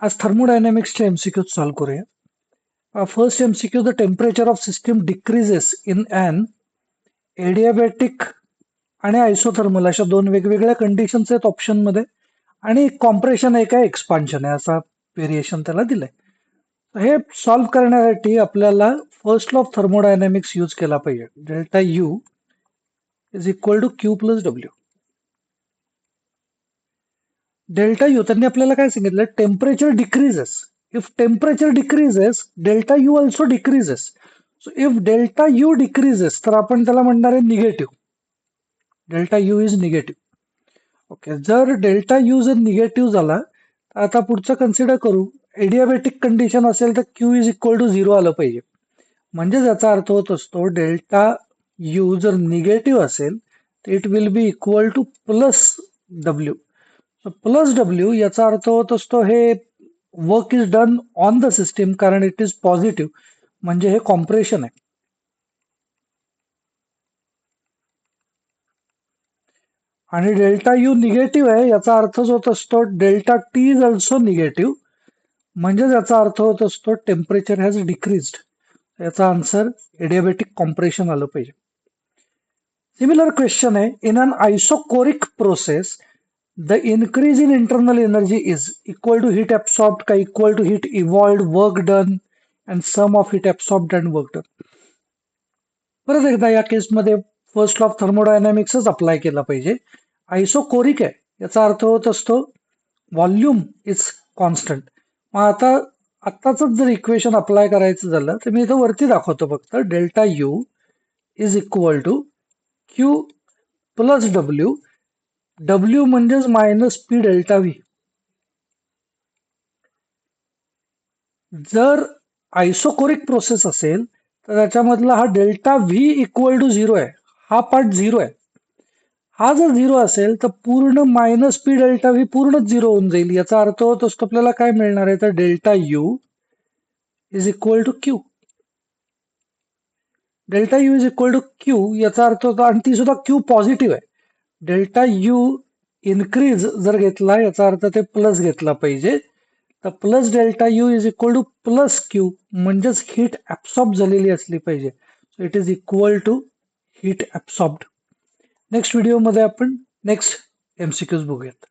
आज थर्मोडायनॅमिक्सचे MCQ solve करूया. First MCQ, the temperature of system decreases in an adiabatic आणि आयसोथर्मल अशा दोन वेगवेगळ्या कंडिशन्स आहेत ऑप्शनमध्ये, आणि कॉम्प्रेशन आहे का एक्सपान्शन आहे असा व्हेरिएशन त्याला दिलंय. हे सॉल्व्ह करण्यासाठी आपल्याला first law of thermodynamics use केला पाहिजे. Delta U is equal to Q plus W. Delta U त्यांनी आपल्याला काय सांगितलं, temperature decreases. If temperature decreases delta U also decreases. So if delta U decreases तर आपण त्याला म्हणणार आहे negative. Delta U is negative. Okay, जर डेल्टा यू जर निगेटिव्ह झाला तर आता पुढचं कन्सिडर करू. एडियाबॅटिक कंडिशन असेल तर Q is equal to zero आलं पाहिजे. म्हणजे याचा अर्थ होत असतो डेल्टा यू जर निगेटिव्ह असेल तर it will be equal to plus W. Plus W याचा अर्थ होत असतो हे work is done on the system, कारण इट इज पॉझिटिव्ह, म्हणजे हे कॉम्प्रेशन आहे. आणि डेल्टा यू निगेटिव्ह आहे याचा अर्थच होत असतो delta T is also negative, म्हणजे याचा अर्थ होत असतो टेम्परेचर हॅज डिक्रीज्ड. याचा आन्सर एडियाबॅटिक कॉम्प्रेशन आलं पाहिजे. सिमिलर क्वेश्चन आहे, in an isochoric process the increase in internal energy is equal to heat absorbed का equal to heat evolved, work done and sum of heat absorbed and work done. परत एकदा या केसमध्ये first law of थर्मोडायनॅमिक्सच apply केला पाहिजे. Isochoric आहे याचा अर्थ होत असतो व्हॉल्यूम इज कॉन्स्टंट. मग आता आत्ताच जर इक्वेशन अप्लाय करायचं झालं तर मी इथं वरती दाखवतो फक्त. Delta U is equal to Q plus W. W म्हणजेच मायनस पी डेल्टा व्ही. जर आयसोकोरिक प्रोसेस असेल तर त्याच्यामधला हा delta V equal to zero आहे, हा पार्ट झिरो आहे. हा जर झिरो असेल तर पूर्ण मायनस पी डेल्टा व्ही पूर्णच झिरो होऊन जाईल. याचा अर्थ होत असतो आपल्याला काय मिळणार आहे, तर delta U is equal to Q. Delta U is equal to Q याचा अर्थ होतो, आणि ती सुद्धा क्यू पॉझिटिव्ह आहे. डेल्टा यू इन्क्रीज जर घेतला याचा अर्थ ते प्लस घेतला पाहिजे. तर plus delta U is equal to plus Q, म्हणजेच हीट ऍब्सॉर्ब झालेली असली पाहिजे. So it is equal to heat absorbed. Next व्हिडिओमध्ये आपण नेक्स्ट एमसीक्यूज बघूयात.